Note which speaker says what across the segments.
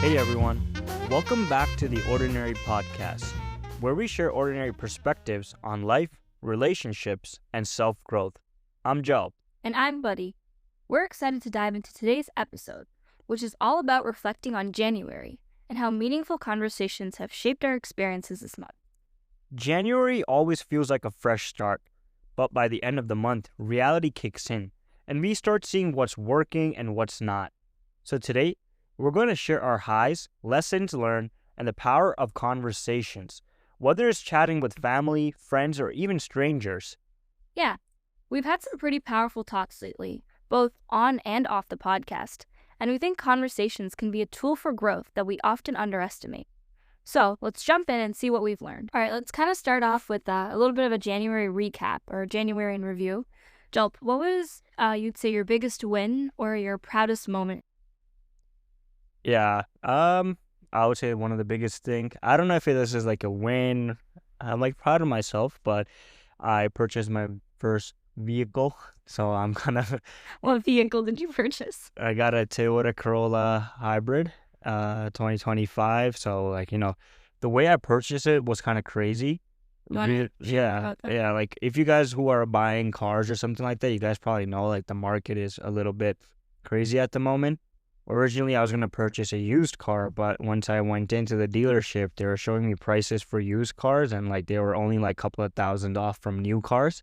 Speaker 1: Hey everyone, welcome back to the Ordinary Podcast, where we share ordinary perspectives on life, relationships, and self-growth. I'm Jalp.
Speaker 2: And I'm Buddy. We're excited to dive into today's episode, which is all about reflecting on January and how meaningful conversations have shaped our experiences this month.
Speaker 1: January always feels like a fresh start, but by the end of the month, reality kicks in, and we start seeing what's working and what's not. So today, we're going to share our highs, lessons learned, and the power of conversations, whether it's chatting with family, friends, or even strangers.
Speaker 2: Yeah, we've had some pretty powerful talks lately, both on and off the podcast, and we think conversations can be a tool for growth that we often underestimate. So let's jump in and see what we've learned. All right, let's kind of start off with a little bit of a January recap or January in review. Jalp, what was, you'd say, your biggest win or your proudest moment?
Speaker 1: Yeah, I would say one of the biggest thing. I don't know if this is like a win. I'm like proud of myself, but I purchased my first vehicle, so I'm kind of.
Speaker 2: What vehicle did you purchase?
Speaker 1: I got a Toyota Corolla hybrid, 2025. So the way I purchased it was kind of crazy.
Speaker 2: You want to
Speaker 1: Yeah,
Speaker 2: about that?
Speaker 1: yeah. Like if you guys who are buying cars or something like that, you guys probably know like the market is a little bit crazy at the moment. Originally, I was going to purchase a used car, but once I went into the dealership, they were showing me prices for used cars, and like they were only like a couple of thousand off from new cars.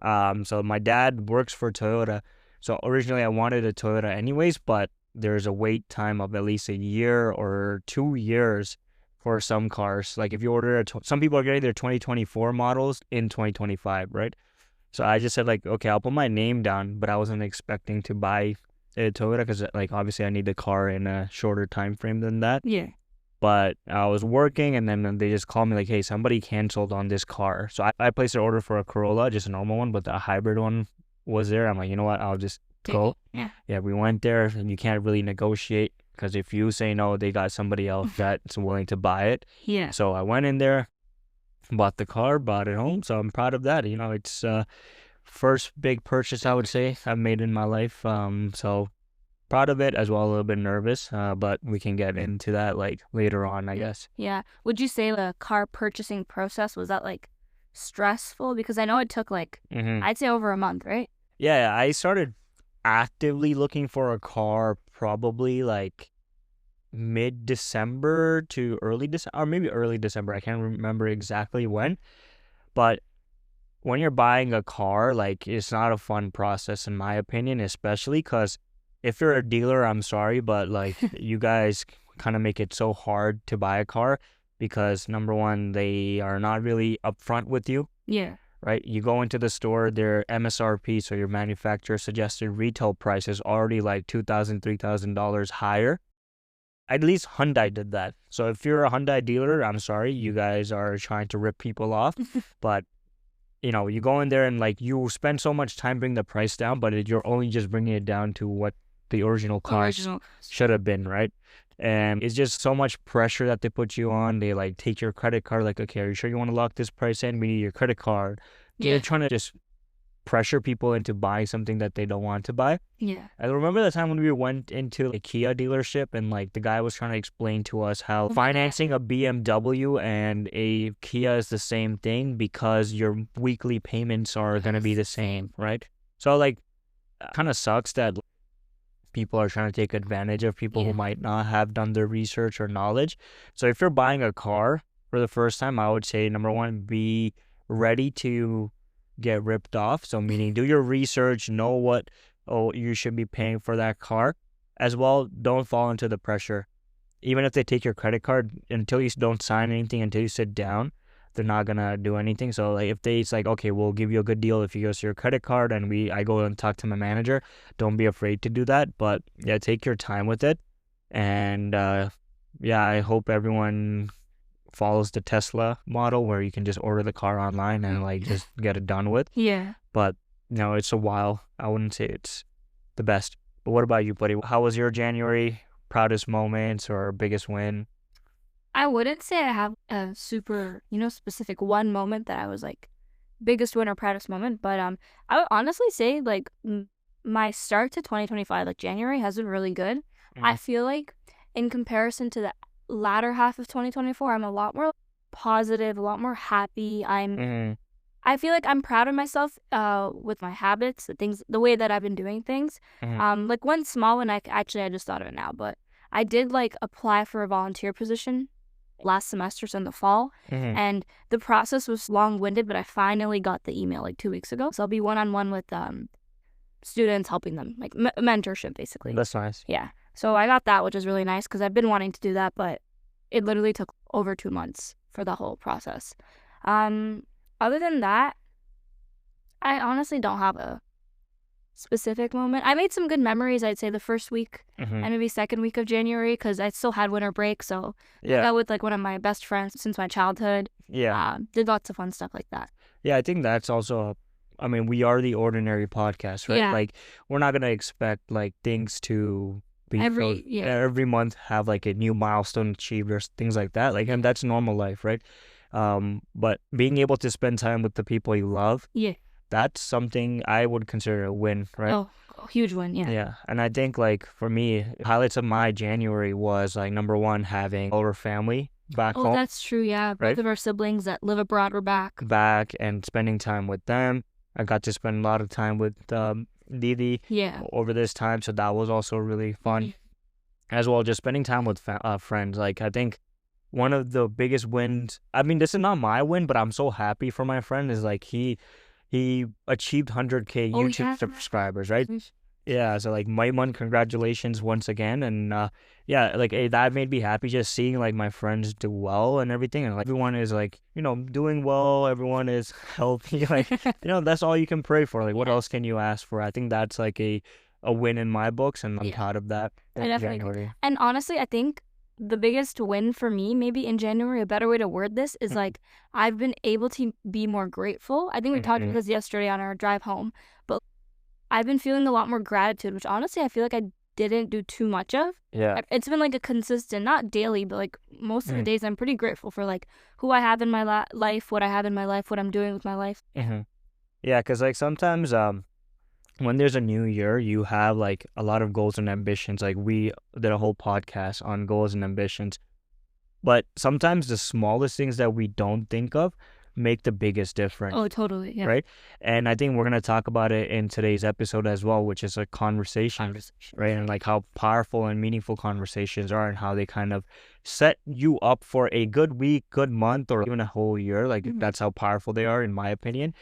Speaker 1: So my dad works for Toyota, so originally I wanted a Toyota anyways, but there's a wait time of at least a year or 2 years for some cars. Like if you order some people are getting their 2024 models in 2025, right? So I just said like, okay, I'll put my name down, but I wasn't expecting to buy a Toyota because like obviously I need the car in a shorter time frame than that.
Speaker 2: Yeah.
Speaker 1: But I was working and then they just called me like, hey, somebody canceled on this car. So I placed an order for a Corolla, just a normal one, but the hybrid one was there. I'm like, you know what, I'll just go.
Speaker 2: Yeah.
Speaker 1: Yeah, we went there and you can't really negotiate because if you say no, they got somebody else that's willing to buy it.
Speaker 2: Yeah.
Speaker 1: So I went in there, bought the car, brought it home. So I'm proud of that. It's first big purchase I would say I've made in my life. So proud of it as well, a little bit nervous, but we can get into that like later on, I guess.
Speaker 2: Yeah. Would you say the car purchasing process, was that like stressful? Because I know it took like, I'd say over a month, right?
Speaker 1: Yeah, I started actively looking for a car probably like mid-December to early December, or maybe early December. I can't remember exactly when, but when you're buying a car, like it's not a fun process in my opinion, especially because if you're a dealer, I'm sorry, but like you guys kind of make it so hard to buy a car because number one, they are not really upfront with you,
Speaker 2: Yeah.
Speaker 1: right? You go into the store, their MSRP, so your manufacturer suggested retail price is already like $2,000, $3,000 higher. At least Hyundai did that. So if you're a Hyundai dealer, I'm sorry, you guys are trying to rip people off, but you go in there and like you spend so much time bringing the price down, but you're only just bringing it down to what the original cost should have been, right? And it's just so much pressure that they put you on. They like take your credit card, like, okay, are you sure you want to lock this price in? We need your credit card.
Speaker 2: Yeah.
Speaker 1: They're trying to just pressure people into buying something that they don't want to buy.
Speaker 2: Yeah.
Speaker 1: I remember the time when we went into a Kia dealership and like the guy was trying to explain to us how financing a BMW and a Kia is the same thing because your weekly payments are going to be the same, right? So like kind of sucks that people are trying to take advantage of people who might not have done their research or knowledge. So if you're buying a car for the first time, I would say number one, be ready to get ripped off. So meaning do your research, know what you should be paying for that car. As well, don't fall into the pressure. Even if they take your credit card, until you don't sign anything, until you sit down, they're not gonna do anything. So like if it's like, okay, we'll give you a good deal if you use your credit card and I go and talk to my manager, don't be afraid to do that. But yeah, take your time with it. And I hope everyone follows the Tesla model where you can just order the car online and like just get it done with.
Speaker 2: Yeah.
Speaker 1: But it's a while. I wouldn't say it's the best. But what about you, buddy? How was your January? Proudest moments or biggest win?
Speaker 2: I wouldn't say I have a super, specific one moment that I was like biggest win or proudest moment, but I would honestly say like my start to 2025, like January has been really good. I feel like in comparison to the latter half of 2024, I'm a lot more positive, a lot more happy. I feel like I'm proud of myself with my habits, the way that I've been doing things. Like one small one, I just thought of it now, but I did like apply for a volunteer position last semester, so in the fall, and the process was long-winded, but I finally got the email like 2 weeks ago. So I'll be one-on-one with students, helping them, like mentorship basically.
Speaker 1: That's nice.
Speaker 2: Yeah. So I got that, which is really nice because I've been wanting to do that, but it literally took over 2 months for the whole process. Other than that, I honestly don't have a specific moment. I made some good memories, I'd say the first week and maybe second week of January because I still had winter break. So I got with like one of my best friends since my childhood. Did lots of fun stuff like that.
Speaker 1: Yeah, I think that's also, I mean, we are the ordinary podcast, right?
Speaker 2: Yeah.
Speaker 1: Like, we're not going to expect like things to be every month have like a new milestone achieved or things like that. Like, and that's normal life, right? But being able to spend time with the people you love, that's something I would consider a win, right?
Speaker 2: Oh, huge win, yeah.
Speaker 1: Yeah, and I think like for me, highlights of my January was like number one, having our family back home.
Speaker 2: Oh, that's true, yeah. Both of our siblings that live abroad were back.
Speaker 1: And spending time with them. I got to spend a lot of time with Didi over this time, so that was also really fun. As well, just spending time with friends. Like, I think one of the biggest wins, I mean, this is not my win, but I'm so happy for my friend, is like he achieved 100K YouTube subscribers, right? Yeah, so like Maimun, congratulations once again. And like that made me happy, just seeing like my friends do well and everything, and like everyone is like, doing well, everyone is healthy, like that's all you can pray for. Like, what else can you ask for? I think that's like a win in my books, and I'm proud of that.
Speaker 2: I definitely. And honestly, I think the biggest win for me, maybe in January, a better way to word this is like I've been able to be more grateful. I think we talked about this yesterday on our drive home, but I've been feeling a lot more gratitude, which honestly I feel like I didn't do too much of.
Speaker 1: Yeah.
Speaker 2: It's been like a consistent, not daily, but like most of the days I'm pretty grateful for like who I have in my life, what I have in my life, what I'm doing with my life.
Speaker 1: Yeah, because like sometimes when there's a new year, you have like a lot of goals and ambitions. Like, we did a whole podcast on goals and ambitions. But sometimes the smallest things that we don't think of make the biggest difference.
Speaker 2: Oh, totally. Yeah.
Speaker 1: Right? And I think we're going to talk about it in today's episode as well, which is a conversation. Right? And like how powerful and meaningful conversations are, and how they kind of set you up for a good week, good month, or even a whole year. Like, that's how powerful they are, in my opinion.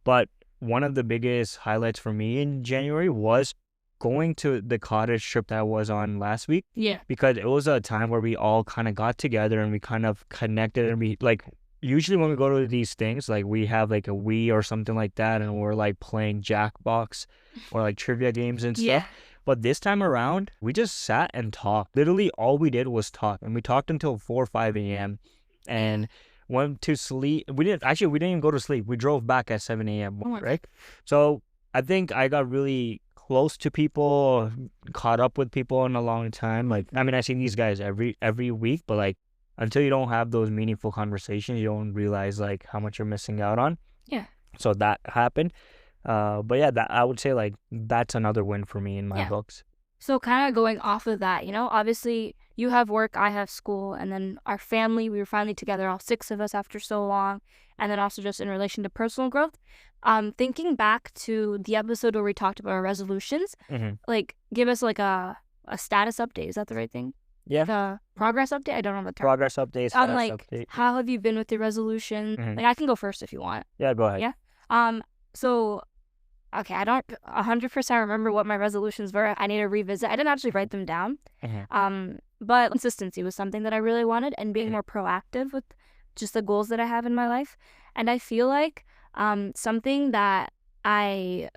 Speaker 1: But one of the biggest highlights for me in January was going to the cottage trip that I was on last week.
Speaker 2: Yeah.
Speaker 1: Because it was a time where we all kind of got together and we kind of connected, and we like, usually when we go to these things, like we have like a Wii or something like that, and we're like playing Jackbox or like trivia games and stuff.
Speaker 2: Yeah.
Speaker 1: But this time around, we just sat and talked. Literally all we did was talk, and we talked until 4 or 5 a.m. and went to sleep. We didn't even go to sleep. We drove back at 7 a.m. right? So I think I got really close to people, caught up with people in a long time. Like, I mean, I see these guys every week, but like, until you don't have those meaningful conversations, you don't realize like how much you're missing out on.
Speaker 2: Yeah.
Speaker 1: So that happened. But yeah, that I would say like that's another win for me in my books.
Speaker 2: So kind of going off of that, obviously you have work, I have school, and then our family, we were finally together, all 6 of us after so long, and then also just in relation to personal growth. Thinking back to the episode where we talked about our resolutions, like give us like a status update. Is that the right thing?
Speaker 1: Yeah.
Speaker 2: The progress update? I don't know the term.
Speaker 1: Progress update, status update.
Speaker 2: How have you been with your resolution? Like, I can go first if you want.
Speaker 1: Yeah, go ahead.
Speaker 2: Yeah. So, okay, I don't 100% remember what my resolutions were. I need to revisit. I didn't actually write them down. But consistency was something that I really wanted, and being more proactive with just the goals that I have in my life. And I feel like something that I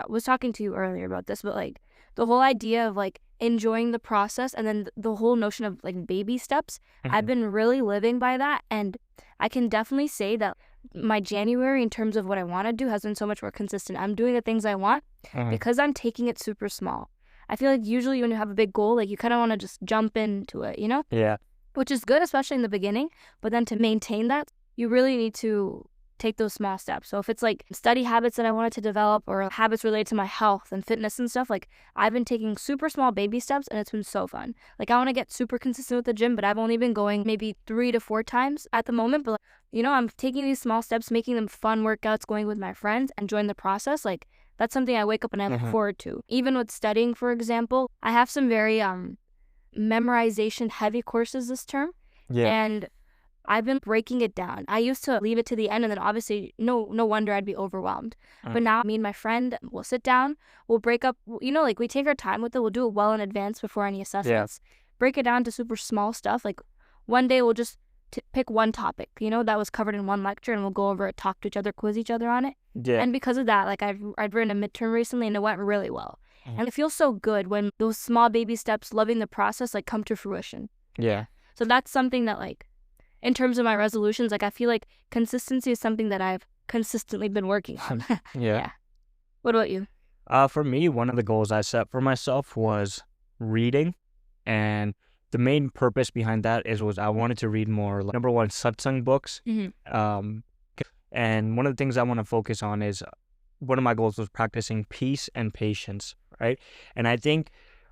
Speaker 2: was talking to you earlier about this, but like the whole idea of like enjoying the process, and then the whole notion of like baby steps, I've been really living by that. And I can definitely say that my January, in terms of what I want to do, has been so much more consistent. I'm doing the things I want because I'm taking it super small. I feel like usually when you have a big goal, like you kind of want to just jump into it,
Speaker 1: Yeah.
Speaker 2: Which is good, especially in the beginning. But then to maintain that, you really need to take those small steps. So if it's like study habits that I wanted to develop or habits related to my health and fitness and stuff, like I've been taking super small baby steps and it's been so fun. Like I want to get super consistent with the gym, but I've only been going maybe 3 to 4 times at the moment. But I'm taking these small steps, making them fun workouts, going with my friends, enjoying the process. Like that's something I wake up and I look forward to. Even with studying, for example, I have some very memorization heavy courses this term.
Speaker 1: Yeah.
Speaker 2: And I've been breaking it down. I used to leave it to the end and then obviously no wonder I'd be overwhelmed. But now me and my friend will sit down, we'll break up, like we take our time with it. We'll do it well in advance before any assessments. Break it down to super small stuff. Like one day we'll just pick one topic, that was covered in one lecture and we'll go over it, talk to each other, quiz each other on it.
Speaker 1: Yeah.
Speaker 2: And because of that, like I've written a midterm recently and it went really well. And it feels so good when those small baby steps, loving the process, like come to fruition.
Speaker 1: Yeah.
Speaker 2: So that's something that like, in terms of my resolutions, like I feel like consistency is something that I've consistently been working on.
Speaker 1: Yeah.
Speaker 2: What about you?
Speaker 1: For me, one of the goals I set for myself was reading, and the main purpose behind that was I wanted to read more. Number one, satsang books. And one of the things I want to focus on is one of my goals was practicing peace and patience, right? And I think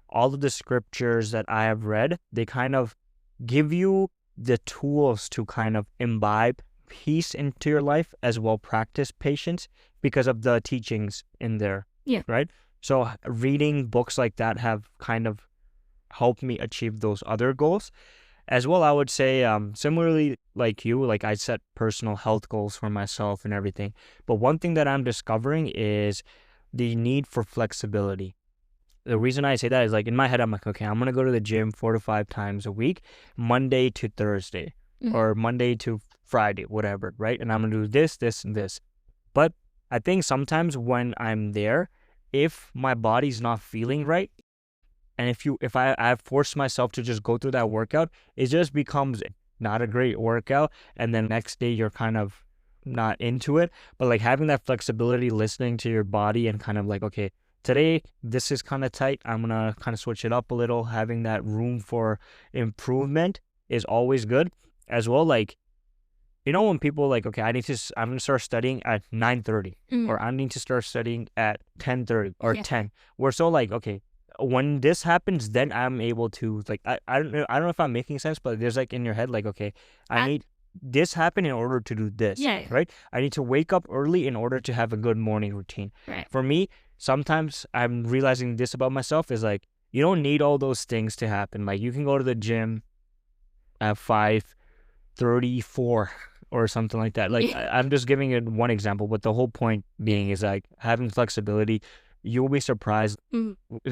Speaker 1: all of the scriptures that I have read, they kind of give you the tools to kind of imbibe peace into your life as well practice patience because of the teachings in there.
Speaker 2: Yeah.
Speaker 1: Right? So reading books like that have kind of helped me achieve those other goals. As well, I would say, similarly like you, like I set personal health goals for myself and everything. But one thing that I'm discovering is the need for flexibility. The reason I say that is like in my head, I'm like, okay, I'm going to go to the gym 4 to 5 times a week, Monday to Thursday or Monday to Friday, whatever, right? And I'm going to do this, this, and this. But I think sometimes when I'm there, if my body's not feeling right, and if I force myself to just go through that workout, it just becomes not a great workout. And then next day you're kind of not into it. But like having that flexibility, listening to your body and kind of like, okay, today, this is kind of tight. I'm going to kind of switch it up a little. Having that room for improvement is always good. As well, like, when people like, okay, I'm going to start studying at 9:30 or I need to start studying at 10:30 or 10. We're so like, okay, when this happens, then I'm able to like, I don't know if I'm making sense, but there's like in your head, like, okay, I need this happen in order to do this, right? I need to wake up early in order to have a good morning routine.
Speaker 2: Right.
Speaker 1: For me, sometimes I'm realizing this about myself is like, you don't need all those things to happen. Like you can go to the gym at 5:34 or something like that. Like I'm just giving it one example, but the whole point being is like having flexibility. You'll be surprised.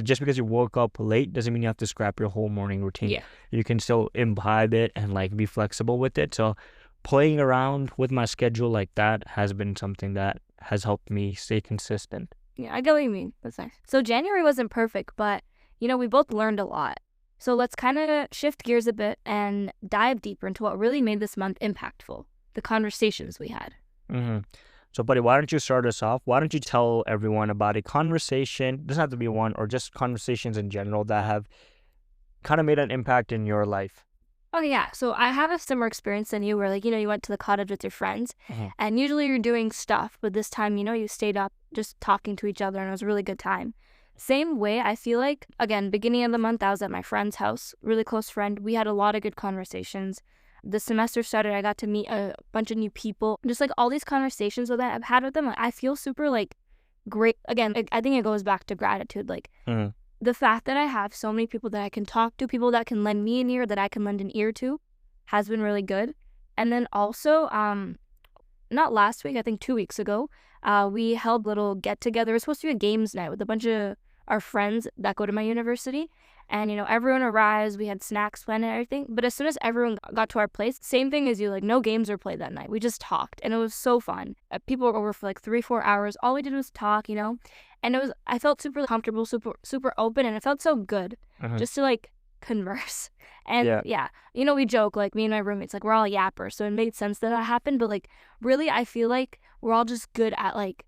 Speaker 1: Just because you woke up late doesn't mean you have to scrap your whole morning routine.
Speaker 2: Yeah.
Speaker 1: You can still imbibe it and like be flexible with it. So playing around with my schedule like that has been something that has helped me stay consistent.
Speaker 2: Yeah, I get what you mean. That's nice. So January wasn't perfect, but we both learned a lot. So let's kind of shift gears a bit and dive deeper into what really made this month impactful, the conversations we had.
Speaker 1: So, buddy, why don't you start us off? Why don't you tell everyone about a conversation, doesn't have to be one, or just conversations in general that have kind of made an impact in your life?
Speaker 2: Oh, yeah. So I have a similar experience than you where, like, you went to the cottage with your friends and usually you're doing stuff, but this time, you stayed up just talking to each other and it was a really good time. Same way, I feel like, again, beginning of the month, I was at my friend's house, really close friend. We had a lot of good conversations. The semester started, I got to meet a bunch of new people. Just like all these conversations that I've had with them, I feel super like great. Again, I think it goes back to gratitude. Like the fact that I have so many people that I can talk to, people that can lend me an ear, that I can lend an ear to, has been really good. And then also, not last week, I think 2 weeks ago, we held little get-together. It was supposed to be a games night with a bunch of our friends that go to my university. And, everyone arrives, we had snacks planned and everything. But as soon as everyone got to our place, same thing as you, like no games were played that night. We just talked and it was so fun. People were over for like 3-4 hours. All we did was talk, and I felt super comfortable, super open, and it felt so good just to like converse. And we joke, like me and my roommates, like we're all yappers. So it made sense that happened. But like really, I feel like we're all just good at like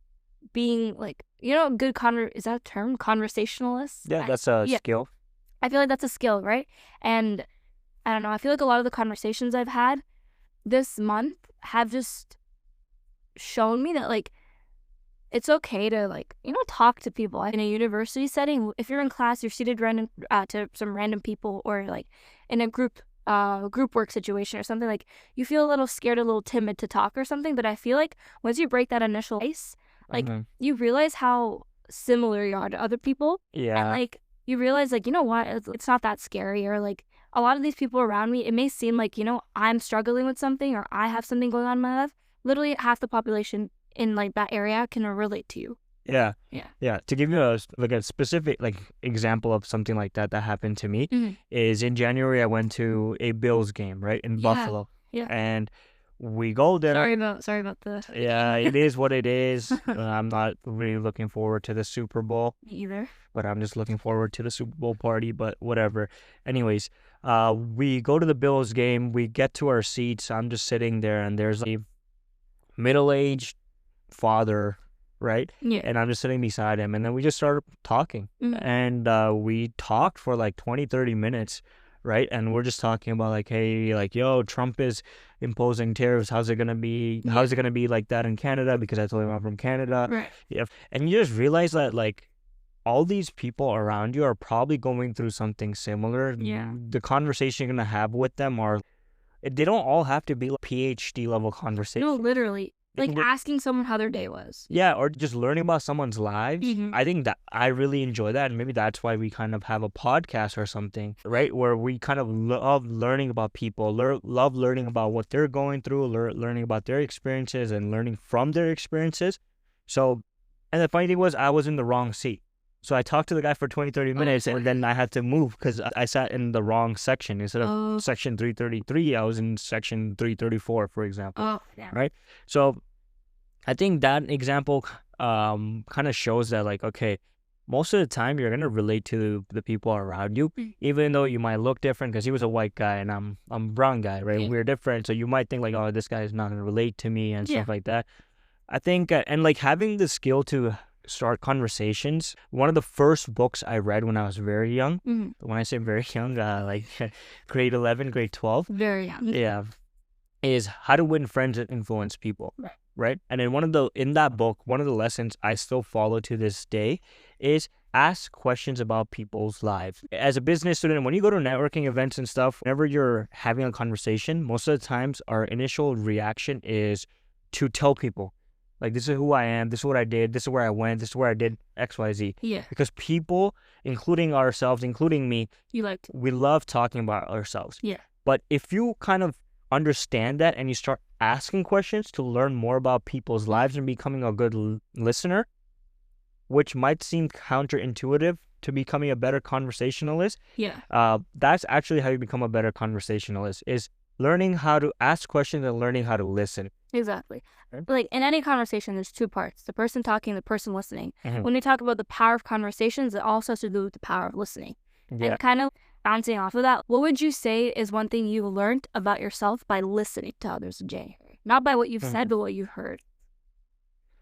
Speaker 2: being like, good is that a term? Conversationalists?
Speaker 1: Yeah, that's a skill.
Speaker 2: I feel like that's a skill, right? And I don't know, I feel like a lot of the conversations I've had this month have just shown me that, like, it's okay to, like, talk to people in a university setting. If you're in class, you're seated random to some random people, or like in a group work situation or something, like, you feel a little scared, a little timid to talk or something. But I feel like once you break that initial ice, like, you realize how similar you are to other people. And,
Speaker 1: Yeah.
Speaker 2: like, you realize, like, you know what, it's not that scary. Or, like, a lot of these people around me, it may seem like, I'm struggling with something, or I have something going on in my life. Literally half the population in, like, that area can relate to you.
Speaker 1: Yeah.
Speaker 2: Yeah.
Speaker 1: Yeah. To give you a specific like example of something like that happened to me is in January I went to a Bills game, right, in Buffalo.
Speaker 2: Yeah.
Speaker 1: And we go there.
Speaker 2: Sorry about the.
Speaker 1: Yeah, it is what it is. I'm not really looking forward to the Super Bowl.
Speaker 2: Me either.
Speaker 1: But I'm just looking forward to the Super Bowl party, but whatever. Anyways, we go to the Bills game. We get to our seats. I'm just sitting there, and there's a middle-aged father, right?
Speaker 2: Yeah.
Speaker 1: And I'm just sitting beside him, and then we just started talking. And we talked for like 20-30 minutes, right? And we're just talking about like, hey, like, yo, Trump is imposing tariffs. How's it gonna be? How's it gonna be like that in Canada? Because I told him I'm from Canada.
Speaker 2: Right.
Speaker 1: Yeah. And you just realize that, like, all these people around you are probably going through something similar.
Speaker 2: Yeah.
Speaker 1: The conversation you're gonna have with them they don't all have to be like PhD level conversations.
Speaker 2: No, literally. Like, asking someone how their day was.
Speaker 1: Yeah, or just learning about someone's lives. I think that I really enjoy that, and maybe that's why we kind of have a podcast or something, right? Where we kind of love learning about people, love learning about what they're going through, learning about their experiences and learning from their experiences. So, and the funny thing was, I was in the wrong seat. So I talked to the guy for 20-30 minutes, and then I had to move because I sat in the wrong section. Instead of section 333, I was in section 334, for example.
Speaker 2: Oh, yeah.
Speaker 1: Right? So I think that example kind of shows that, like, okay, most of the time you're going to relate to the people around you, even though you might look different, because he was a white guy and I'm a brown guy, right?
Speaker 2: Yeah.
Speaker 1: We're different. So you might think like, oh, this guy is not going to relate to me and stuff like that. I think, and like having the skill to start conversations. One of the first books I read when I was very young, when I say very young, like grade 11, grade 12.
Speaker 2: Very young.
Speaker 1: Yeah. Is How to Win Friends and Influence People. Right? And in that book, one of the lessons I still follow to this day is ask questions about people's lives. As a business student, when you go to networking events and stuff, whenever you're having a conversation, most of the times our initial reaction is to tell people, like, this is who I am, this is what I did, this is where I went, this is where I did X, Y, Z.
Speaker 2: Yeah.
Speaker 1: Because people, including ourselves, including me, we love talking about ourselves.
Speaker 2: Yeah.
Speaker 1: But if you kind of understand that and you start asking questions to learn more about people's lives and becoming a good listener, which might seem counterintuitive to becoming a better conversationalist, that's actually how you become a better conversationalist, is learning how to ask questions and learning how to listen.
Speaker 2: Exactly. Like, in any conversation, there's two parts: the person talking, the person listening.
Speaker 1: Mm-hmm.
Speaker 2: When we talk about the power of conversations, it also has to do with the power of listening.
Speaker 1: Yeah.
Speaker 2: And kind of bouncing off of that, what would you say is one thing you learned about yourself by listening to others in January? Not by what you've said, but what you heard.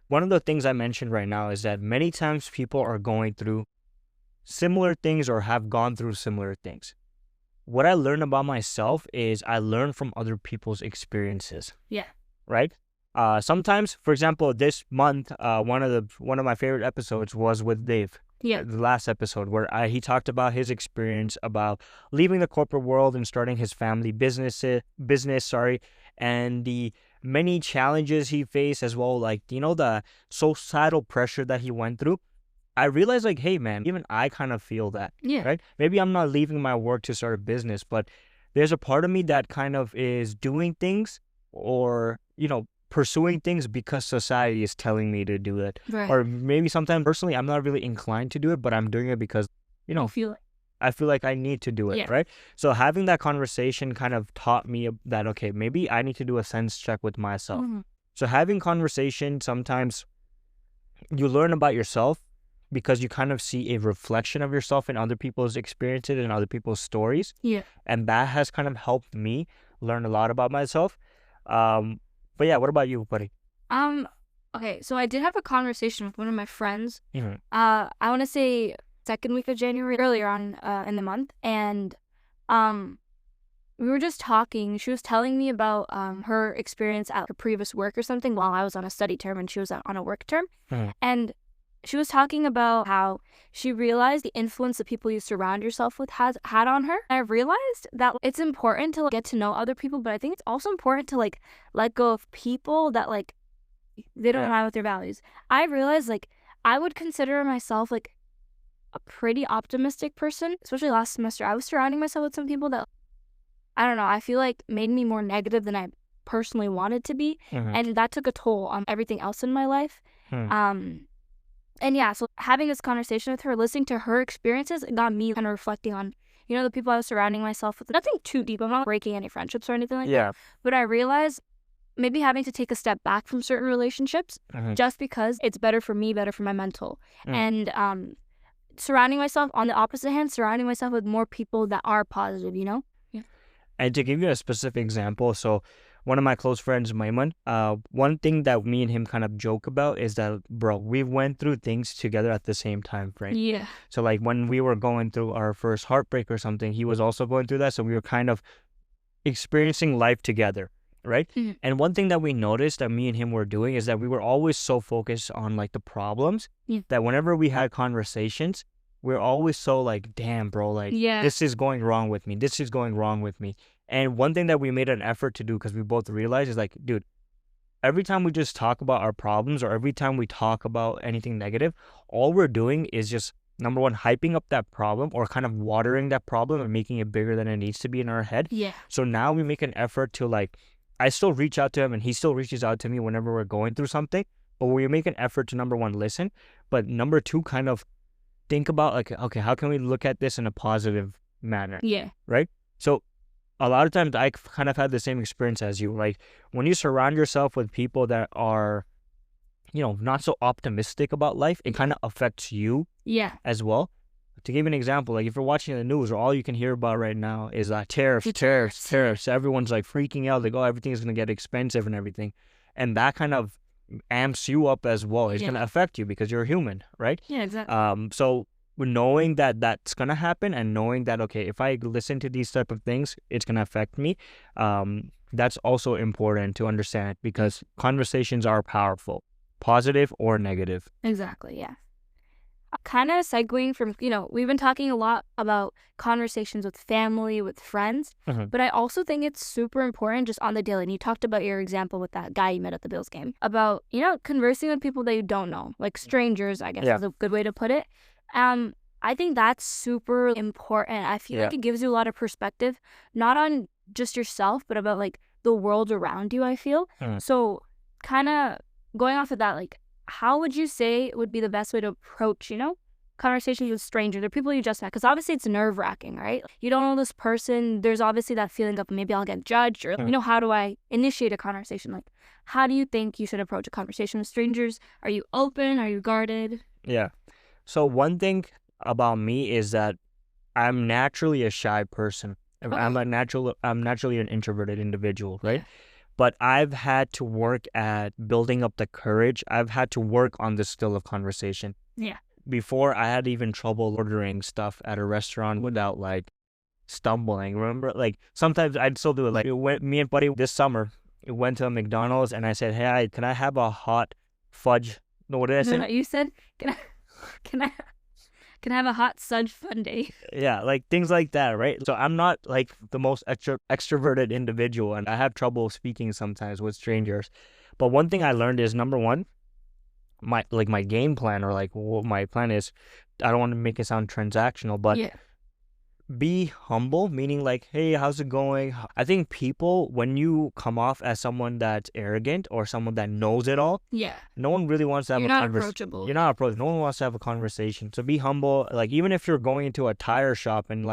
Speaker 1: One of the things I mentioned right now is that many times people are going through similar things or have gone through similar things. What I learned about myself is I learn from other people's experiences.
Speaker 2: Yeah.
Speaker 1: Right? Sometimes, for example, this month, one of my favorite episodes was with Dave.
Speaker 2: Yeah.
Speaker 1: The last episode where he talked about his experience about leaving the corporate world and starting his family business, and the many challenges he faced as well, like, the societal pressure that he went through. I realized, like, hey, man, even I kind of feel that.
Speaker 2: Yeah.
Speaker 1: Right? Maybe I'm not leaving my work to start a business, but there's a part of me that kind of is doing things or, pursuing things because society is telling me to do it.
Speaker 2: Right.
Speaker 1: Or maybe sometimes personally I'm not really inclined to do it, but I'm doing it because, I feel like I need to do it, right? So having that conversation kind of taught me that, okay, maybe I need to do a sense check with myself.
Speaker 2: Mm-hmm.
Speaker 1: So having conversation, sometimes you learn about yourself because you kind of see a reflection of yourself in other people's experiences and other people's stories.
Speaker 2: Yeah.
Speaker 1: And that has kind of helped me learn a lot about myself. But yeah, what about you, buddy?
Speaker 2: Okay, so I did have a conversation with one of my friends.
Speaker 1: Mm-hmm.
Speaker 2: I want to say second week of January, earlier on in the month, and we were just talking. She was telling me about her experience at her previous work or something while I was on a study term and she was on a work term. And she was talking about how she realized the influence that people you surround yourself with had on her. I realized that it's important to get to know other people, but I think it's also important to let go of people that they don't align with your values. I realized I would consider myself a pretty optimistic person, especially last semester. I was surrounding myself with some people that, I don't know, I feel made me more negative than I personally wanted to be. And that took a toll on everything else in my life. And yeah, so having this conversation with her, listening to her experiences, it got me kind of reflecting on, the people I was surrounding myself with. Nothing too deep. I'm not breaking any friendships or anything like that. But I realized maybe having to take a step back from certain relationships just because it's better for me, better for my mental. And surrounding myself, on the opposite hand, surrounding myself with more people that are positive, Yeah.
Speaker 1: And to give you a specific example, so one of my close friends, Maiman, one thing that me and him kind of joke about is that, bro, we went through things together at the same time frame.
Speaker 2: Yeah.
Speaker 1: So when we were going through our first heartbreak or something, he was also going through that. So we were kind of experiencing life together, right? And one thing that we noticed that me and him were doing is that we were always so focused on the problems that whenever we had conversations, we're always so damn, bro, this is going wrong with me. This is going wrong with me. And one thing that we made an effort to do, because we both realized, is dude, every time we just talk about our problems or every time we talk about anything negative, all we're doing is just, number one, hyping up that problem or kind of watering that problem and making it bigger than it needs to be in our head.
Speaker 2: Yeah.
Speaker 1: So now we make an effort to I still reach out to him and he still reaches out to me whenever we're going through something. But we make an effort to, number one, listen. But number two, kind of think about okay, how can we look at this in a positive manner?
Speaker 2: Yeah.
Speaker 1: Right? So a lot of times I kind of had the same experience as you. When you surround yourself with people that are, not so optimistic about life, it kind of affects you as well. To give you an example, if you're watching the news, or all you can hear about right now is tariffs. Everyone's freaking out, everything is going to get expensive and everything. And that kind of amps you up as well. It's going to affect you because you're a human, right?
Speaker 2: Yeah, exactly.
Speaker 1: So knowing that that's going to happen and knowing that, okay, if I listen to these type of things, it's going to affect me. That's also important to understand because conversations are powerful, positive or negative.
Speaker 2: Exactly, yeah. Kind of segueing from, we've been talking a lot about conversations with family, with friends, but I also think it's super important just on the daily. And you talked about your example with that guy you met at the Bills game about, conversing with people that you don't know, strangers, I guess is a good way to put it. I think that's super important. I feel it gives you a lot of perspective, not on just yourself, but about the world around you, I feel. So kind of going off of that, how would you say would be the best way to approach, conversations with strangers or people you just met? Because obviously it's nerve-wracking, right? You don't know this person. There's obviously that feeling of maybe I'll get judged or, how do I initiate a conversation? How do you think you should approach a conversation with strangers? Are you open? Are you guarded?
Speaker 1: Yeah. So one thing about me is that I'm naturally a shy person. I'm naturally an introverted individual, right? Yeah. But I've had to work at building up the courage. I've had to work on the skill of conversation.
Speaker 2: Yeah.
Speaker 1: Before, I had even trouble ordering stuff at a restaurant without stumbling. Remember, sometimes I'd still do it. Me and Buddy this summer went to a McDonald's and I said, "Hey, can I have a hot fudge?" No, what did I say?
Speaker 2: No, you said, "Can I have a hot fudge sundae?"
Speaker 1: Yeah, things like that, right? So I'm not the most extroverted individual, and I have trouble speaking sometimes with strangers. But one thing I learned is, number one, my game plan or what my plan is, I don't want to make it sound transactional, but be humble, meaning hey, how's it going? I think people, when you come off as someone that's arrogant or someone that knows it all, no one really wants to have a conversation. You're not approachable. No one wants to have a conversation. So be humble. Even if you're going into a tire shop and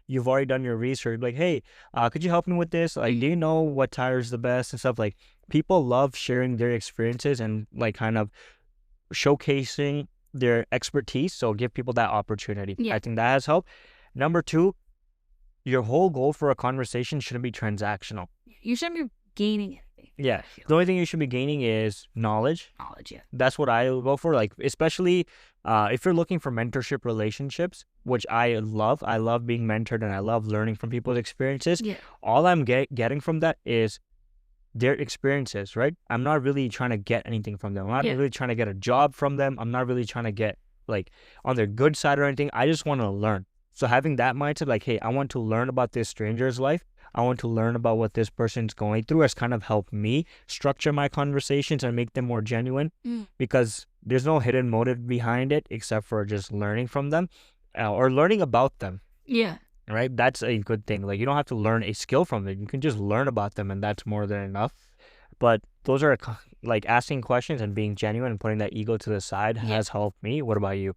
Speaker 1: you've already done your research, hey, could you help me with this? Do you know what tire is the best and stuff? People love sharing their experiences and kind of showcasing their expertise. So give people that opportunity. I think that has helped. Number two, your whole goal for a conversation shouldn't be transactional.
Speaker 2: You shouldn't be gaining anything.
Speaker 1: Yeah. The only thing you should be gaining is knowledge.
Speaker 2: Knowledge, yeah.
Speaker 1: That's what I go for. Like, especially if you're looking for mentorship relationships, which I love. I love being mentored and I love learning from people's experiences.
Speaker 2: Yeah.
Speaker 1: All I'm getting from that is their experiences, right? I'm not really trying to get anything from them. I'm not really trying to get a job from them. I'm not really trying to get like on their good side or anything. I just want to learn. So having that mindset, like, hey, I want to learn about this stranger's life. I want to learn about what this person's going through, has kind of helped me structure my conversations and make them more genuine because there's no hidden motive behind it except for just learning from them or learning about them.
Speaker 2: Yeah.
Speaker 1: Right? That's a good thing. Like, you don't have to learn a skill from them. You can just learn about them, and that's more than enough. But those are like asking questions and being genuine and putting that ego to the side has helped me. What about you?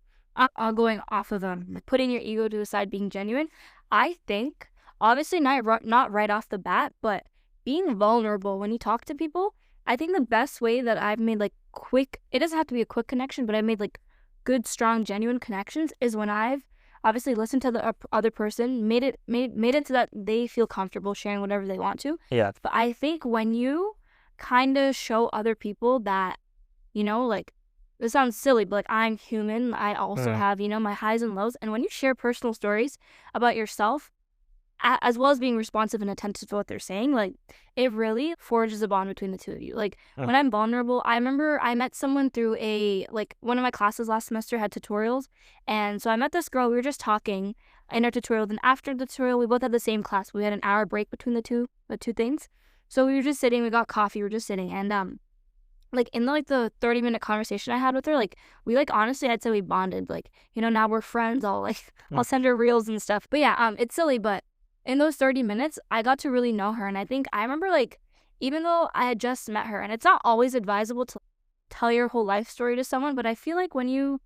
Speaker 2: Going off of putting your ego to the side, being genuine, I think obviously not right off the bat, but being vulnerable when you talk to people. I think the best way that I've made like quick, it doesn't have to be a quick connection, but I made like good, strong, genuine connections is when I've obviously listened to the other person, made it so that they feel comfortable sharing whatever they want to.
Speaker 1: Yeah.
Speaker 2: But I think when you kind of show other people that, like, this sounds silly, but like, I'm human. I also have, my highs and lows. And when you share personal stories about yourself, as well as being responsive and attentive to what they're saying, like, it really forges a bond between the two of you. Like, when I'm vulnerable, I remember I met someone through one of my classes last semester had tutorials. And so I met this girl, we were just talking in our tutorial. Then after the tutorial, we both had the same class. We had an hour break between the two things. So we were just sitting, we got coffee, we were just sitting. And, like, in the 30-minute conversation I had with her, like, we, like, honestly, I'd say we bonded. Like, now we're friends. I'll send her reels and stuff. But yeah, it's silly, but in those 30 minutes, I got to really know her. And I think I remember, like, even though I had just met her, and it's not always advisable to tell your whole life story to someone, but I feel like when you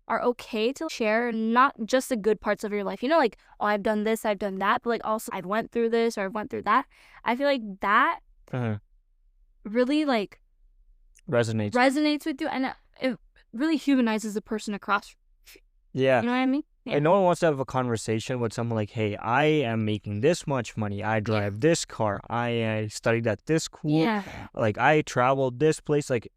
Speaker 2: are okay to share not just the good parts of your life, like, oh, I've done this, I've done that, but like also I've went through this or I've went through that. I feel like that really like resonates with you, and it really humanizes the person across.
Speaker 1: Yeah.
Speaker 2: You know what I mean? Yeah.
Speaker 1: And no one wants to have a conversation with someone like, hey, I am making this much money. I drive this car. I studied at this school.
Speaker 2: Yeah.
Speaker 1: Like, I traveled this place. Like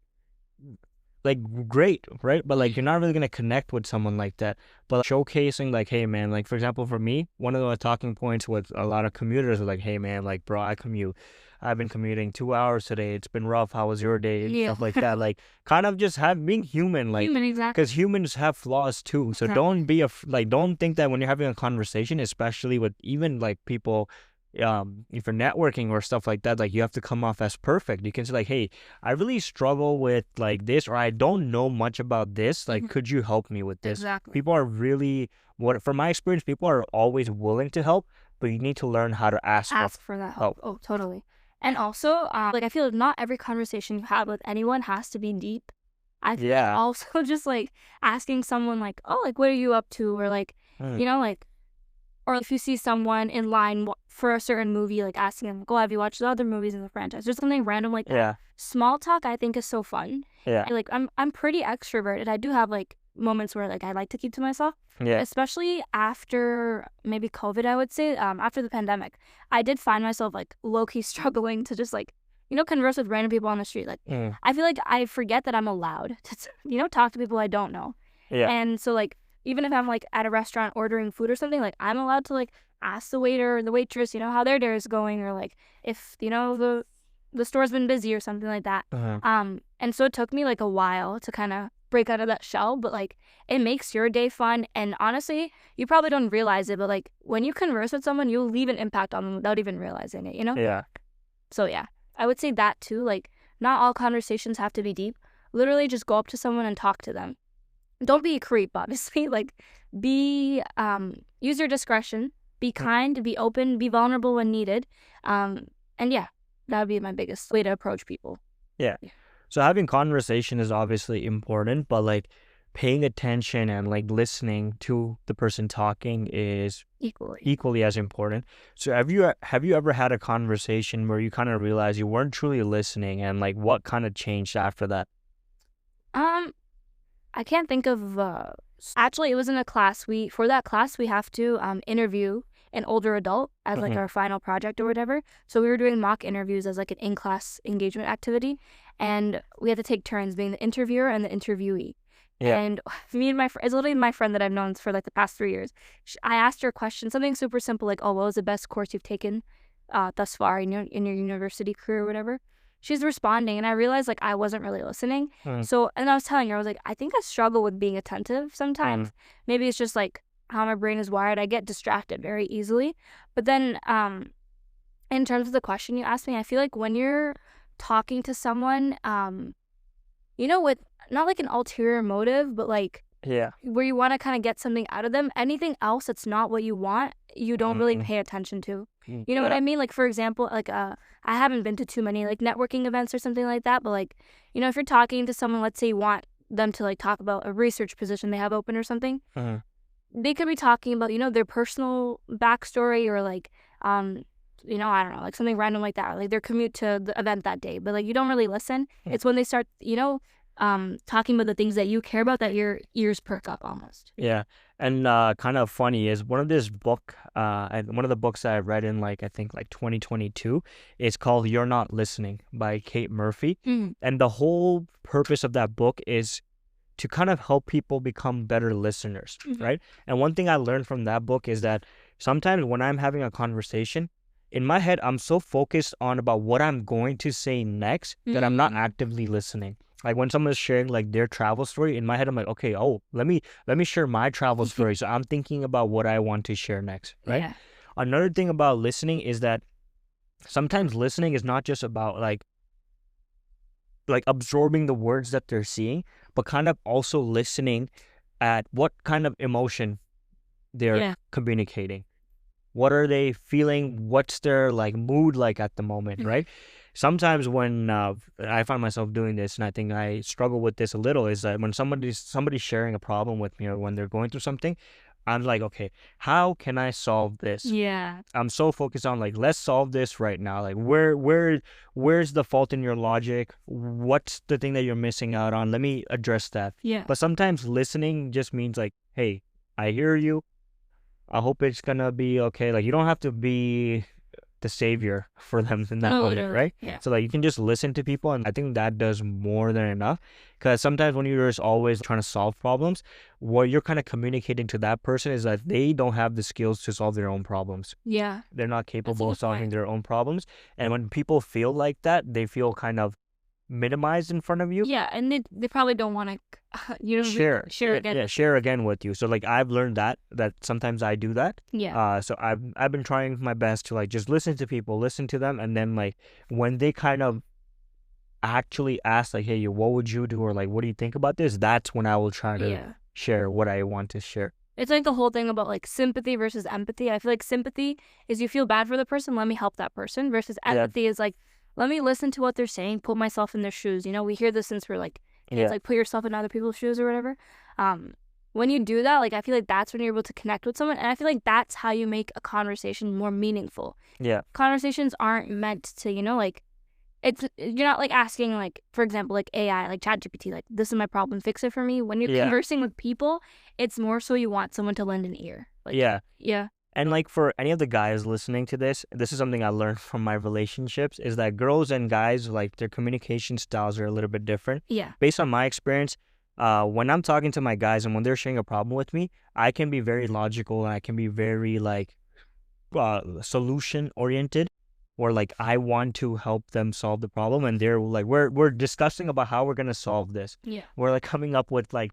Speaker 1: great, right? But like, you're not really gonna connect with someone like that. But showcasing, like, hey man, like, for example, for me, one of the talking points with a lot of commuters are like, hey man, like, bro, I've been commuting 2 hours today. It's been rough. How was your day? And stuff like that. Like, kind of just being human, like,
Speaker 2: exactly.
Speaker 1: because humans have flaws too. So don't be don't think that when you're having a conversation, especially with even like people, if you're networking or stuff like that, like, you have to come off as perfect. You can say like, hey, I really struggle with like this, or I don't know much about this. Like, could you help me with this?
Speaker 2: Exactly.
Speaker 1: People are really, from my experience, people are always willing to help, but you need to learn how to ask
Speaker 2: for that help. Oh, totally. And also, like, I feel like not every conversation you have with anyone has to be deep. I think also just like asking someone like, oh, like, what are you up to? Or like, like, or if you see someone in line for a certain movie, like asking them, oh, have you watched the other movies in the franchise? There's something random like that.
Speaker 1: Yeah.
Speaker 2: Small talk, I think, is so fun.
Speaker 1: Yeah.
Speaker 2: Like, I'm pretty extroverted. I do have like moments where like I like to keep to myself.
Speaker 1: Yeah.
Speaker 2: Especially after maybe COVID, I would say, after the pandemic, I did find myself like low-key struggling to just like, converse with random people on the street. Like, I feel like I forget that I'm allowed to, talk to people I don't know.
Speaker 1: Yeah.
Speaker 2: And so like, even if I'm like at a restaurant ordering food or something, like, I'm allowed to like ask the waiter or the waitress, how their day is going, or like if, the store's been busy or something like that. And so it took me like a while to kind of break out of that shell, but like, it makes your day fun. And honestly, you probably don't realize it, but like, when you converse with someone, you'll leave an impact on them without even realizing it,
Speaker 1: Yeah.
Speaker 2: So yeah, I would say that too. Like, not all conversations have to be deep. Literally just go up to someone and talk to them. Don't be a creep, obviously. Like, use your discretion, be kind, be open, be vulnerable when needed. And yeah, that would be my biggest way to approach people.
Speaker 1: Yeah. So having conversation is obviously important, but like, paying attention and like listening to the person talking is equally as important. So have you ever had a conversation where you kind of realized you weren't truly listening, and like, what kind of changed after that?
Speaker 2: I can't think of actually, it was in a class. For that class we have to interview an older adult as like our final project or whatever. So we were doing mock interviews as like an in-class engagement activity, and we had to take turns being the interviewer and the interviewee.
Speaker 1: Yeah.
Speaker 2: And me and my friend, it's literally my friend that I've known for like the past 3 years. I asked her a question, something super simple, like, "Oh, what was the best course you've taken thus far in your university career or whatever?" She's responding, and I realized like I wasn't really listening. So, and I was telling her, I was like, I think I struggle with being attentive sometimes. Maybe it's just like how my brain is wired. I get distracted very easily. But then, in terms of the question you asked me, I feel like when you're talking to someone, with not like an ulterior motive, but like
Speaker 1: Yeah.
Speaker 2: where you want to kind of get something out of them, anything else that's not what you want, you don't really pay attention to. You know what I mean? Like, for example, like, I haven't been to too many like networking events or something like that, but like, if you're talking to someone, let's say you want them to like talk about a research position they have open or something, they could be talking about, their personal backstory or like, I don't know, like something random like that, or like their commute to the event that day, but like you don't really listen. It's when they start, talking about the things that you care about that your ears perk up almost.
Speaker 1: Yeah. And kind of funny is one of the books that I read in like I think like 2022 is called You're Not Listening by Kate Murphy. And the whole purpose of that book is to kind of help people become better listeners, right? And one thing I learned from that book is that sometimes when I'm having a conversation, in my head, I'm so focused on about what I'm going to say next that I'm not actively listening. Like when someone's sharing like their travel story, in my head, I'm like, okay, let me share my travel story. So I'm thinking about what I want to share next, right?
Speaker 2: Yeah.
Speaker 1: Another thing about listening is that sometimes listening is not just about like absorbing the words that they're seeing, but kind of also listening at what kind of emotion they're communicating. What are they feeling? What's their like mood like at the moment, right? Sometimes when I find myself doing this, and I think I struggle with this a little, is that when somebody's sharing a problem with me or when they're going through something, I'm like, okay, how can I solve this?
Speaker 2: Yeah.
Speaker 1: I'm so focused on like, let's solve this right now. Like, where's the fault in your logic? What's the thing that you're missing out on? Let me address that.
Speaker 2: Yeah.
Speaker 1: But sometimes listening just means like, hey, I hear you. I hope it's gonna be okay. Like, you don't have to be the savior for them in that moment, right?
Speaker 2: Yeah.
Speaker 1: So like you can just listen to people, and I think that does more than enough. Because sometimes when you're just always trying to solve problems, what you're kind of communicating to that person is that they don't have the skills to solve their own problems.
Speaker 2: Yeah.
Speaker 1: They're not capable
Speaker 2: good
Speaker 1: of solving
Speaker 2: point.
Speaker 1: their own problems. And when people feel like that, they feel kind of minimized in front of you.
Speaker 2: Yeah, and they probably don't want to,
Speaker 1: Share
Speaker 2: again.
Speaker 1: Yeah, share again with you. So like I've learned that sometimes I do that.
Speaker 2: Yeah.
Speaker 1: So I've been trying my best to like just listen to people, listen to them, and then like when they kind of actually ask like, hey, what would you do, or like, what do you think about this, that's when I will try to share what I want to share.
Speaker 2: It's like the whole thing about like sympathy versus empathy. I feel like sympathy is you feel bad for the person, let me help that person, versus empathy is like, let me listen to what they're saying, put myself in their shoes. We hear this since we're like, it's like put yourself in other people's shoes or whatever. When you do that, like I feel like that's when you're able to connect with someone, and I feel like that's how you make a conversation more meaningful.
Speaker 1: Yeah.
Speaker 2: Conversations aren't meant to, like, you're not like asking like, for example, like AI, like ChatGPT, like this is my problem, fix it for me. When you're conversing with people, it's more so you want someone to lend an ear. Like, yeah.
Speaker 1: And like for any of the guys listening to this is something I learned from my relationships, is that girls and guys, like their communication styles are a little bit different.
Speaker 2: Yeah.
Speaker 1: Based on my experience, when I'm talking to my guys and when they're sharing a problem with me, I can be very logical and I can be very like solution oriented, or like I want to help them solve the problem, and they're like, we're discussing about how we're gonna solve this.
Speaker 2: Yeah.
Speaker 1: We're like coming up with like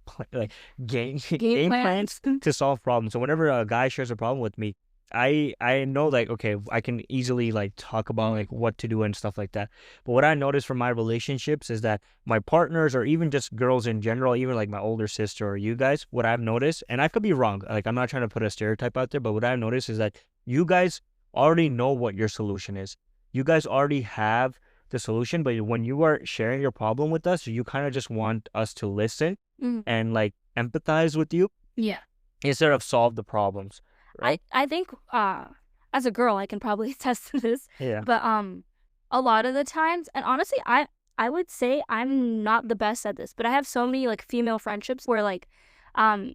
Speaker 1: game
Speaker 2: plans
Speaker 1: to solve problems. So whenever a guy shares a problem with me, I know like, okay, I can easily like talk about like what to do and stuff like that. But what I noticed from my relationships is that my partners, or even just girls in general, even like my older sister or you guys, what I've noticed, and I could be wrong, like I'm not trying to put a stereotype out there, but what I've noticed is that you guys already know what your solution is. You guys already have the solution, but when you are sharing your problem with us, you kind of just want us to listen and like empathize with you.
Speaker 2: Yeah.
Speaker 1: Instead of solve the problems. Right?
Speaker 2: I think as a girl I can probably attest to this.
Speaker 1: Yeah.
Speaker 2: But a lot of the times, and honestly I would say I'm not the best at this, but I have so many like female friendships where like I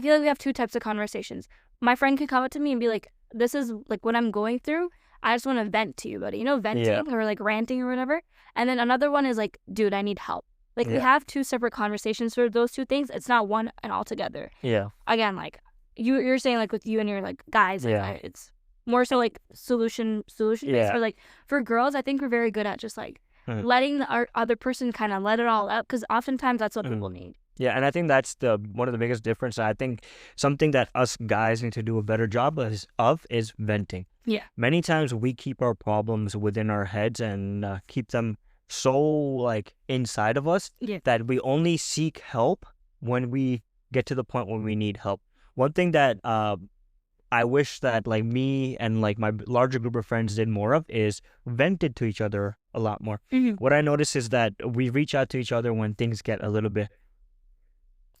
Speaker 2: feel like we have two types of conversations. my friend could come up to me and be like, this is like what I'm going through. I just want to vent to you, buddy. You know, venting or like ranting or whatever. And then another one is like, dude, I need help. Like we have two separate conversations for those two things. It's not one and all together.
Speaker 1: Yeah.
Speaker 2: Again, like you're saying like with you and your like guys, like, it's more so like solution based. Or like for girls, I think we're very good at just like letting our other person kind of let it all out, because oftentimes that's what people need.
Speaker 1: Yeah, and I think that's one of the biggest differences. I think something that us guys need to do a better job is venting.
Speaker 2: Yeah.
Speaker 1: Many times we keep our problems within our heads and keep them so like inside of us that we only seek help when we get to the point when we need help. One thing that I wish that like me and like my larger group of friends did more of is vented to each other a lot more. What I notice is that we reach out to each other when things get a little bit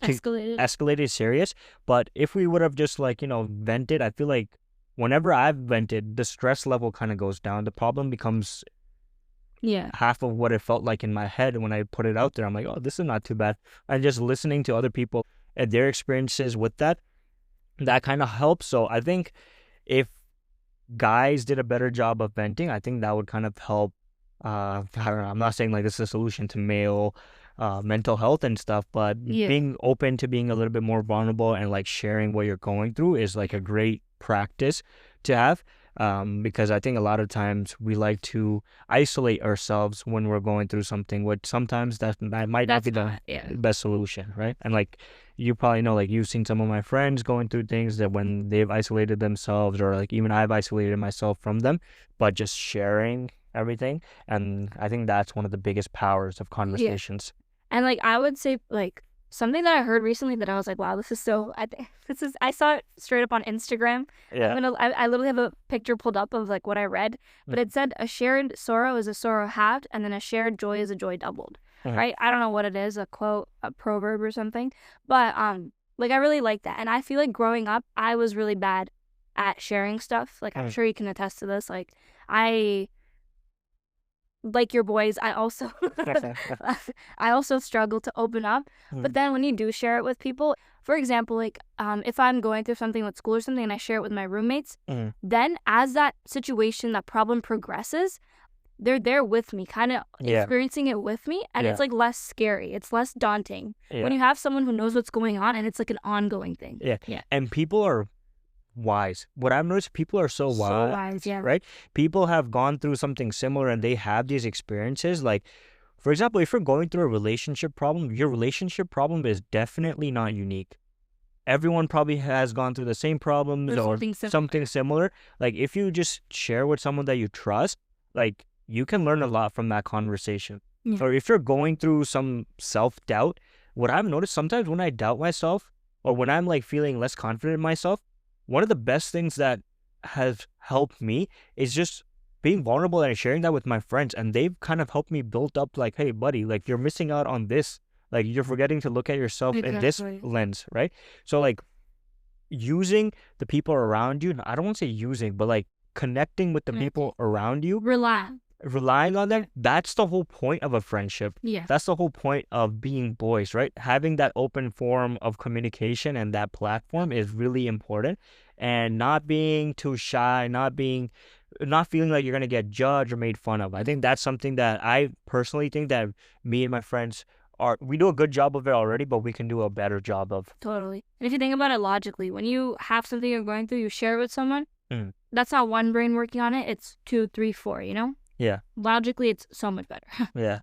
Speaker 1: escalated serious. But if we would have just like, vented, I feel like whenever I've vented, the stress level kind of goes down. The problem becomes half of what it felt like in my head when I put it out there. I'm like, oh, this is not too bad. And just listening to other people and their experiences with that kind of helps. So I think if guys did a better job of venting, I think that would kind of help. I don't know, I'm not saying like this is a solution to male mental health and stuff, but being open to being a little bit more vulnerable and like sharing what you're going through is like a great practice to have. Because I think a lot of times we like to isolate ourselves when we're going through something, which sometimes that might not be the best solution, right? And like you probably know, like you've seen some of my friends going through things that when they've isolated themselves, or like even I've isolated myself from them, but just sharing everything. And I think that's one of the biggest powers of conversations.
Speaker 2: And like I would say like something that I heard recently that I was like, wow, I saw it straight up on Instagram. I literally have a picture pulled up of like what I read, but it said a shared sorrow is a sorrow halved, and then a shared joy is a joy doubled. Right? I don't know what it is, a quote, a proverb or something, but like I really like that. And I feel like growing up, I was really bad at sharing stuff. Like I'm sure you can attest to this. Like like your boys, I also struggle to open up. But then when you do share it with people, for example, like if I'm going through something with school or something and I share it with my roommates, then as that situation, that problem progresses, they're there with me, kind of experiencing it with me, and it's like less scary, it's less daunting when you have someone who knows what's going on and it's like an ongoing thing.
Speaker 1: And people are wise. What I've noticed, people are so wise, right? People have gone through something similar and they have these experiences. Like, for example, if you're going through a relationship problem, your relationship problem is definitely not unique. Everyone probably has gone through the same problems or something similar. Like, if you just share with someone that you trust, like, you can learn a lot from that conversation. Or if you're going through some self-doubt, what I've noticed sometimes when I doubt myself or when I'm like feeling less confident in myself, one of the best things that has helped me is just being vulnerable and sharing that with my friends. And they've kind of helped me build up like, hey, buddy, like you're missing out on this. Like you're forgetting to look at yourself in this lens, right? So like using the people around you, I don't want to say using, but like connecting with the people around you. Relying on them, that's the whole point of a friendship. That's the whole point of being boys, right? Having that open form of communication and that platform is really important. And not being too shy, not feeling like you're going to get judged or made fun of. I think that's something that I personally think that me and my friends we do a good job of it already, but we can do a better job of.
Speaker 2: Totally. And if you think about it logically, when you have something you're going through, you share it with someone, that's not one brain working on it, it's 2, 3, 4, you know? Logically, it's so much better.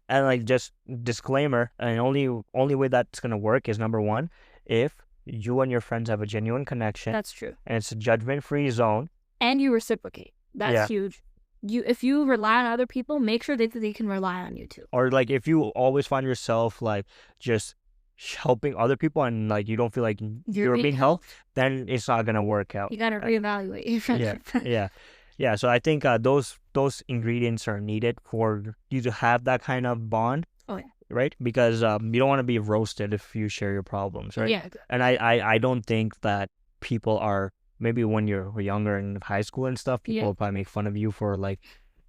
Speaker 1: And like just disclaimer, and only way that's gonna work is number one, if you and your friends have a genuine connection.
Speaker 2: That's true.
Speaker 1: And it's a judgment-free zone.
Speaker 2: And you reciprocate. That's huge. If you rely on other people, make sure that they can rely on you too.
Speaker 1: Or like if you always find yourself like just helping other people and like you don't feel like you're being helped, then it's not gonna work out.
Speaker 2: You gotta reevaluate your friendship.
Speaker 1: Yeah, so I think those ingredients are needed for you to have that kind of bond. Right? Because you don't want to be roasted if you share your problems, right? And I don't think that people are, maybe when you're younger in high school and stuff, people will probably make fun of you for like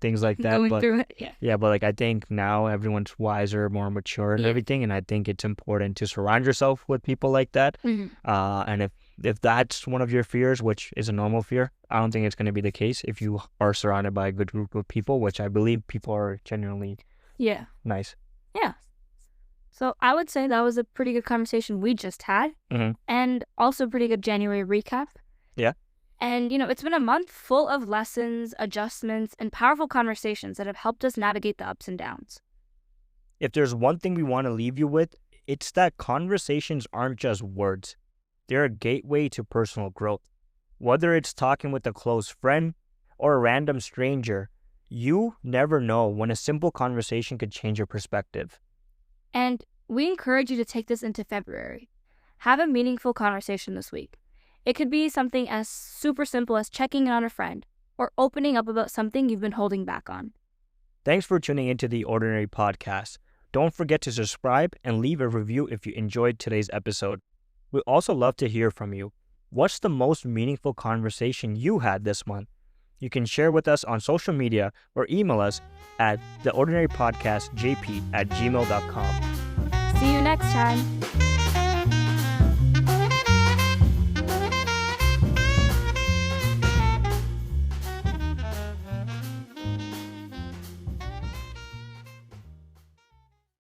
Speaker 1: things like that.
Speaker 2: Going through it,
Speaker 1: but like I think now everyone's wiser, more mature and everything, and I think it's important to surround yourself with people like that. And if if that's one of your fears, which is a normal fear, I don't think it's going to be the case if you are surrounded by a good group of people, which I believe people are genuinely
Speaker 2: Yeah.
Speaker 1: nice.
Speaker 2: Yeah. So I would say that was a pretty good conversation we just had, and also a pretty good January recap.
Speaker 1: Yeah.
Speaker 2: And, it's been a month full of lessons, adjustments, and powerful conversations that have helped us navigate the ups and downs.
Speaker 1: If there's one thing we want to leave you with, it's that conversations aren't just words. They're a gateway to personal growth. Whether it's talking with a close friend or a random stranger, you never know when a simple conversation could change your perspective.
Speaker 2: And we encourage you to take this into February. Have a meaningful conversation this week. It could be something as super simple as checking in on a friend or opening up about something you've been holding back on.
Speaker 1: Thanks for tuning into the Ordinary Podcast. Don't forget to subscribe and leave a review if you enjoyed today's episode. We'd also love to hear from you. What's the most meaningful conversation you had this month? You can share with us on social media or email us at theordinarypodcastjp@gmail.com.
Speaker 2: See you next time.